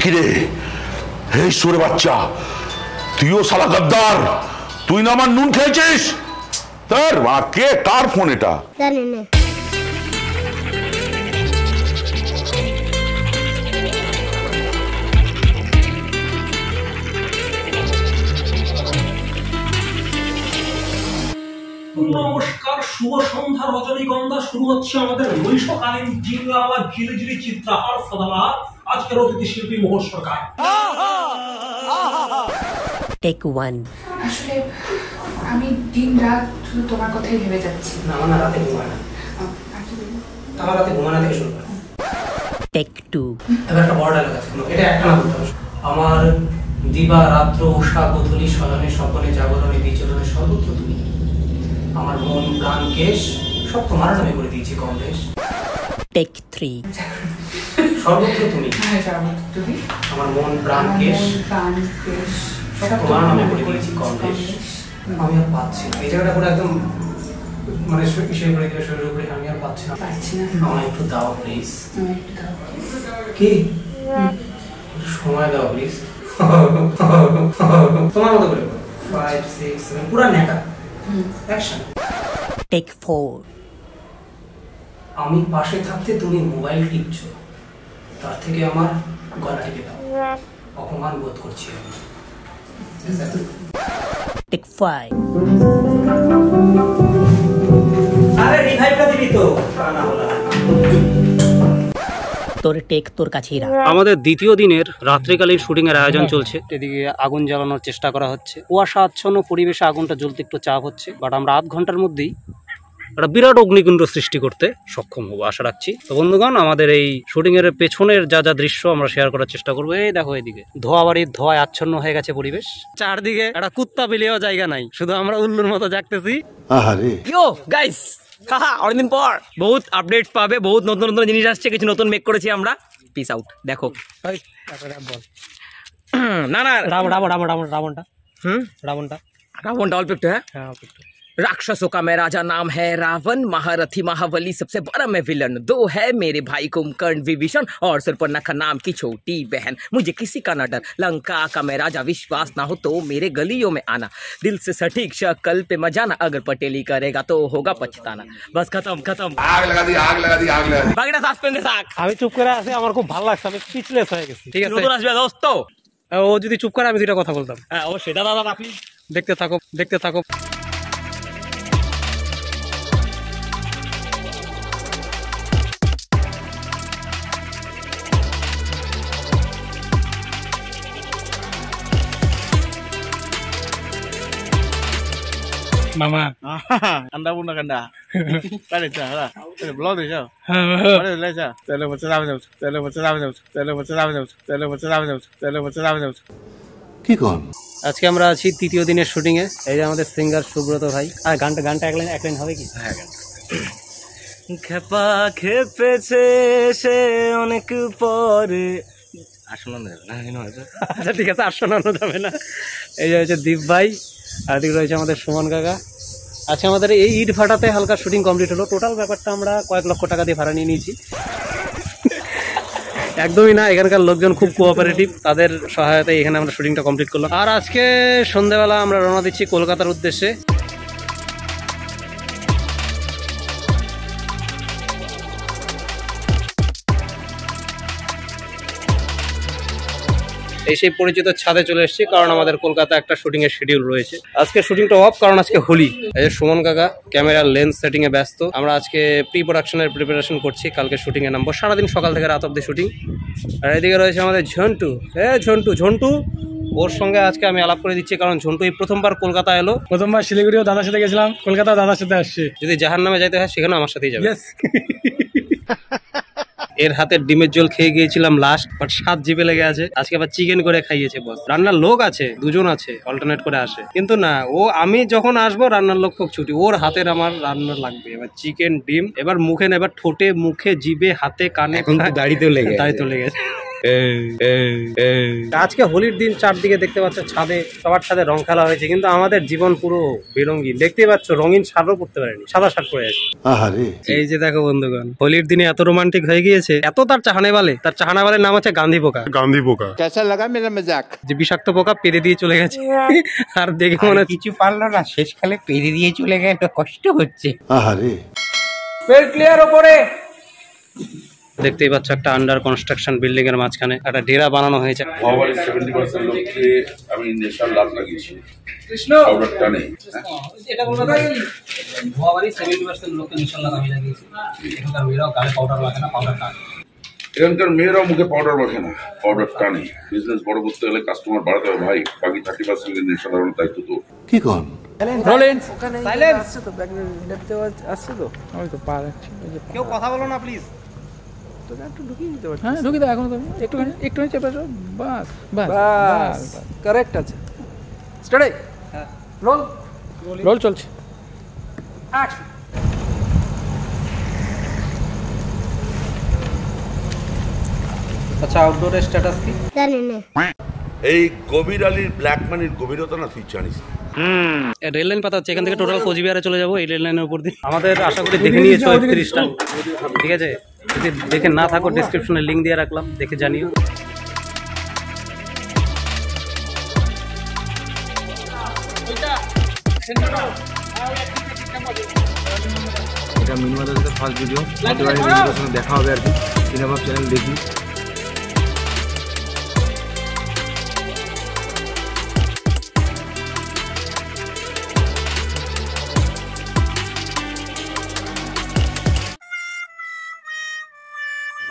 কিরে, এই সুরে বাচ্চা, তুইও শালা গদ্দার, তুই না আমার নুন খেয়েছিস? তার কে, কার ফোন এটা? জানি না। নমস্কার, শুভ সন্ধ্যা রজনীগন্ধা। শুরু হচ্ছে আমাদের নৈশকালীন জিংলা বা ঝিরিঝিরি চিত্রাহার সদাবাহার। আজকের অতিথি শিল্পী মোহন সরকার। Take one. আসলে আমি দিন রাত শুধু তোমার কথাই ভেবে যাচ্ছি। না আমার রাতে ঘুমায় না, আমার রাতে ঘুমানো থেকে শুরু করে। Take two. এবার একটা বড় ডায়লগ আছে, এটা একটা না বলতে হবে। আমার দিবা রাত্র উষা গোধূলি স্মরণে স্বপনে জাগরণে বিচরণে সর্বত্র তুমি। আমার মন প্রাণ কেশ সব তোমার নামে করে দিয়েছি কম বেশ। Take three. সর্বত্র তুমি। হ্যাঁ যাবো তুমি। আমার মন প্রাণ কেশ সব তোমার নামে করে দিয়েছি কম বেশ। আমি আর পাচ্ছি না, এই জায়গাটা পুরো একদম মানে ইসে করে দিয়ে শরীরের উপরে আমি আর পাচ্ছি না। আমার একটু দাও প্লিজ। কি সময় দাও প্লিজ। তোমার মতো করে 5 6 7 পুরো নেকা অ্যাকশন। Take four. আমি পাশে থাকতে তুমি মোবাইল টিপছো, তার থেকে আমার গলা টিপে দাও, অপমান বোধ করছি আমি। Take five. আরে রিভাইভটা দিবি তো, না হলো না। তোর টেক তোর কাছেই রাখ। আমাদের দ্বিতীয় দিনের রাত্রিকালীন শুটিং এর আয়োজন চলছে। এদিকে আগুন জ্বালানোর চেষ্টা করা হচ্ছে। কুয়াশা আচ্ছন্ন পরিবেশে আগুনটা জ্বলতে একটু চাপ হচ্ছে, বাট আমরা আধ ঘন্টার মধ্যেই একটা বিরাট অগ্নিকুণ্ড সৃষ্টি করতে সক্ষম হবো আশা রাখছি। তো বন্ধুগণ, আমাদের এই শুটিং এর পেছনের যা যা দৃশ্য আমরা শেয়ার করার চেষ্টা করবো। এই দেখো, এদিকে ধোয়া বাড়ির ধোঁয়ায় আচ্ছন্ন হয়ে গেছে পরিবেশ। চারদিকে একটা কুত্তা বিলিয়েও জায়গা নাই, শুধু আমরা উল্লুর মতো জাগতেছি। ইয়ো গাইস, অনেকদিন পর বহুত আপডেটস পাবে, বহুত নতুন নতুন জিনিস আসছে, কিছু নতুন মেক করেছি আমরা। Piece out. দেখো না না রাবণটা রাবণটা অল্প একটু। হ্যাঁ राक्षसों का मैं राजा, नाम है रावण, महारथी महाबली, सबसे बड़ा मैं विलन। दो है मेरे भाई कुंभकर्ण विभीषण और शूर्पणखा नाम की छोटी बहन। मुझे किसी का न डर, लंका का मैं राजा, विश्वास ना हो तो मेरे गलियों में आना। दिल से सटीक शक्ल पे मजाना, अगर पटेली करेगा तो होगा पछताना। बस खत्म। आग लगा दी। বাকিটা সাসপেন্সে থাক। আমি চুপ করে আছি, আমার খুব ভালো লাগছে, আমি স্পিচলেস হয়ে গেছি। ঠিক আছে, নতুন আসবে দোস্ত, ও যদি চুপ করে আমি দুইটা কথা বলতাম। হ্যাঁ অবশ্যই, দাদা আপনি দেখতে থাকো। Mama, anda pun nak anda. Pada cara, belum tu je. Pada tu je. Terlalu macam. কি কর? আজকে আমরা আছি তৃতীয় দিনের শুটিং এ। এই যে আমাদের সিঙ্গার সুব্রত ভাই। আর গানটা এক লাইন হবে কি? হ্যাঁ, খেপা খেপেছে সে অনেক পরে। আর শোনানো যাবে না? আচ্ছা ঠিক আছে, আর শোনানো যাবে না। এই যে হচ্ছে দীপ ভাই, আর এদিকে রয়েছে আমাদের সুমন কাকা। আচ্ছা, আমাদের এই ইট ভাটাতে হালকা শুটিং কমপ্লিট হলো। টোটাল ব্যাপারটা আমরা কয়েক লক্ষ টাকা দিয়ে ভাড়া নিয়ে নিয়েছি। একদমই না, এখানকার লোকজন খুব কোঅপারেটিভ, তাদের সহায়তায় এখানে আমরা শুটিংটা কমপ্লিট করলাম। আর আজকে সন্ধ্যাবেলা আমরা রওনা দিচ্ছি কলকাতার উদ্দেশ্যে। এই সেই পরিচিত ছাদে চলে এসেছি, কারণ আমাদের কলকাতা একটা শুটিং এর শিডিউল রয়েছে। আজকে শুটিংটা অফ, কারণ আজকে হোলি। এই যে সুমন কাকা ক্যামেরার লেন্স সেটিং এ ব্যস্ত। আমরা আজকে প্রি প্রোডাকশনের প্রিপারেশন করছি, কালকে শুটিং এ নামবো। সারাদিন সকাল থেকে রাত অব্দি শুটিং। আর এদিকে রয়েছে আমাদের ঝন্টু। ওর সঙ্গে আজকে আমি আলাপ করে দিচ্ছি, কারণ ঝন্টু এই প্রথমবার কলকাতা এলো। প্রথমবার শিলিগুড়িও দাদার সাথে গেছিলাম, কলকাতা দাদার সাথে আসছি। যদি জাহান্নামে যাইতে হয় সেখানেও আমার সাথেই যাবে। এর হাতের ডিমের ঝোল খেয়ে গিয়েছিলাম লাস্ট, বাট স্বাদ জিভে লেগে আছে। আজকে আবার চিকেন করে খাইয়েছে বস। রান্নার লোক আছে, দুজন আছে, অল্টারনেট করে আসে। কিন্তু না, আমি যখন আসবো রান্নার লোক খুব ছুটি, ওর হাতের আমার রান্না লাগবে। এবার চিকেন ডিম, এবার মুখে না, এবার ঠোঁটে মুখে জিভে হাতে কানে, দাড়িতেও লেগে গেছে। আজকে হোলির দিন চারদিকে দেখতে পাচ্ছ ছাদে সবার ছাদে রং খেলা হয়েছে, কিন্তু আমাদের জীবন পুরো বেরঙ্গি। দেখতেই পাচ্ছ রঙিন শার্টও পরতে পারেনি, সাদা শার্ট পরে আছে। এই যে দেখো বন্ধুগণ, হোলির দিনে এত রোমান্টিক হয়ে গিয়েছে, এত তার চাহানে বালের নাম হচ্ছে গান্ধী পোকা। कैसा लगा मेरा मजाक? যে বিষাক্ত পোকা পেরে দিয়ে চলে গেছে, আর দেখে মনে হচ্ছে কিছু পারলো না, শেষকালে পেরে দিয়ে চলে গেল, কষ্ট হচ্ছে। ক্লিয়ার ওপরে দেখতেই পাচ্ছ একটা আন্ডার কনস্ট্রাকশন বিল্ডিং এর মাঝখানে একটা ডেরা বানানো হয়েছে। ওভার 70% লোককে আমি নেশার লাভ লাগিয়েছি। কৃষ্ণ পাউডারটা নেই। এটা বলতে গেলি ভুয়াবাড়ি 70% লোককে ইনশাআল্লাহ আমি লাগিয়েছি। এখানকার মেয়েরাও গালে পাউডার লাগে না, পাউডার টানে। এখানকার মেয়েরাও মুখে পাউডার মাখে না, পাউডার টানে। বিজনেস বড় করতে হলে কাস্টমার বাড়াতে হবে ভাই, বাকি 30% এর নেশা ধরানোর দায়িত্ব তো। কি কন? কেউ কথা বলো না প্লিজ। হ্যাঁ ঢুকি দাও, এখন একটু চেপে যাও, বাস বাস কারেক্ট আছে। স্টার্ট, রোল চলছে। আচ্ছা, আউটডোরের স্ট্যাটাস কি? এই গভীর আলীর ব্ল্যাক মানির গভীরতা না তুই জানিস? রেল লাইন পাতা হচ্ছে, এখান থেকে টোটাল কোচবিহারে চলে যাবো এই রেল লাইনের উপর দিয়ে। আমাদের আশা করি দেখে নিয়েছো 31টা, ঠিক আছে? যদি দেখে না থাকো ডেসক্রিপশনে লিঙ্ক দিয়ে রাখলাম, দেখে জানিও। এটা মিনিমাম ফার্স্ট ভিডিও, দেখা হবে আর কি। সিনেমা চ্যানেল দেখি।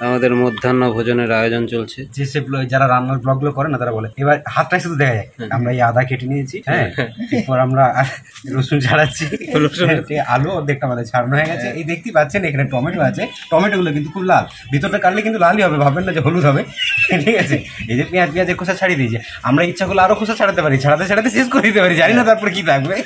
আমাদের মধ্যাহ্ন ভোজনের আয়োজন চলছে। যে সব যারা রান্নার ব্লগ গুলো করে না, তারা বলে এবার হাতটাই শুধু দেখা যায়। আমরা এই আদা কেটে নিয়েছি, হ্যাঁ, এরপর আমরা রসুন ছাড়াচ্ছি, আলু অর্ধেকটা আমাদের ছাড়ানো হয়ে গেছে। এই দেখতে পাচ্ছেন এখানে টমেটো আছে, টমেটো গুলো কিন্তু খুব লাল, ভিতরটা কাটলে কিন্তু লালই হবে, ভাববেন না যে হলুদ হবে, ঠিক আছে? এই যে পেঁয়াজের খোসা ছাড়িয়ে দিয়েছে, আমরা ইচ্ছা করলে আরো খোসা ছাড়াতে পারি, ছাড়াতে শেষ করে দিতে পারি, জানি না তারপরে কি থাকবে।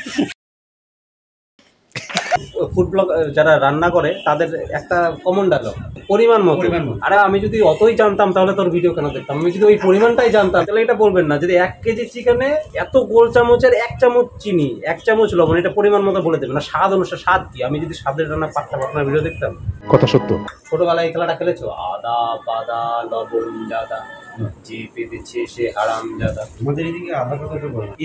ফুড ব্লগ যারা রান্না করে তাদের একটা কমন ডায়লগ, পরিমাণ মতো। আরে আমি যদি অতই জানতাম তাহলে তোর ভিডিও কেন দেখতাম? আমি যদি ওই পরিমাণটাই জানতাম তাহলে এটা বলবেন না যদি 1 কেজি চিকেনে এত গোল চামচের 1 চামচ চিনি, 1 চামচ লবণ, এটা পরিমাণ মতো বলে দেবেন না। স্বাদ অনুসারে স্বাদ কি? আমি যদি স্বাদের রান্না পাটনা ভিডিও দেখতাম। কথা সত্য। ছোটবেলায় এই খেলাটা খেলেছো? আদা বাদা লবণ জাদা, যে পেতেছে সে হারাম জাদা। আমাদের এদিকে আদা কথা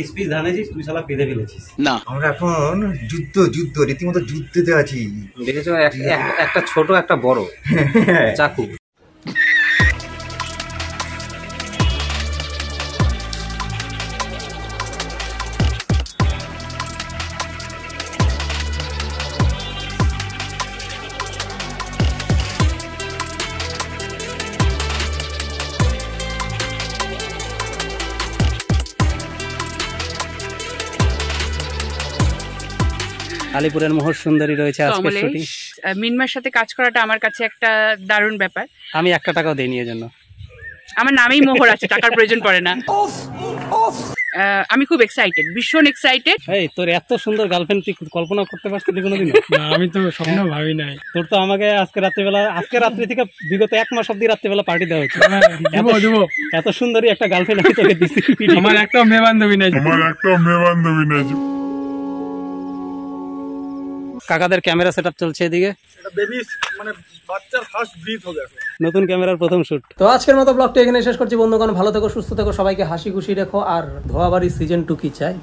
স্পিচ ধানেছিস তুই, শালা পেতে ফেলেছিস। না, আমরা এখন যুদ্ধ রীতিমতো যুদ্ধতে আছি। দেখেছো, একটা ছোট একটা বড় চাকু। আলিপুরের মোহর সুন্দরী রয়েছে আজকে শুটিং। মিনমার সাথে কাজ করাটা আমার কাছে একটা দারুণ ব্যাপার। আমি 1 টাকাও দেইনি এর জন্য। আমার নামেই মোহর আছে, টাকার প্রয়োজন পড়ে না। আমি খুব এক্সাইটেড, ভীষণ এক্সাইটেড। এই তোর এত সুন্দর গার্লফ্রেন্ড তুই কল্পনা করতে পারছিস কোনোদিন? না, আমি তো স্বপ্ন ভাবি নাই। তোর তো আমাকে আজকে রাত্রি থেকে বিগত 1 মাস অব্দি রাত্রিবেলা পার্টি দেওয়া হচ্ছে। এত সুন্দরী একটা গার্লফ্রেন্ড আমি তোকে দিচ্ছি। আমার একটা মেয়ে বান্ধবী নাই। কাকাদের ক্যামেরা সেটআপ চলছে এদিকে। মানে বাচ্চার ফার্স্ট ব্রিথ হবে এখন। নতুন ক্যামেরার প্রথম শুট। তো আজকের মতো ব্লগটা এখানে শেষ করছি বন্ধুগণ। ভালো থেকো, সুস্থ থেকো, সবাইকে হাসি খুশি রেখো। আর ধোয়াবাড়ি সিজন 2 কি চাই?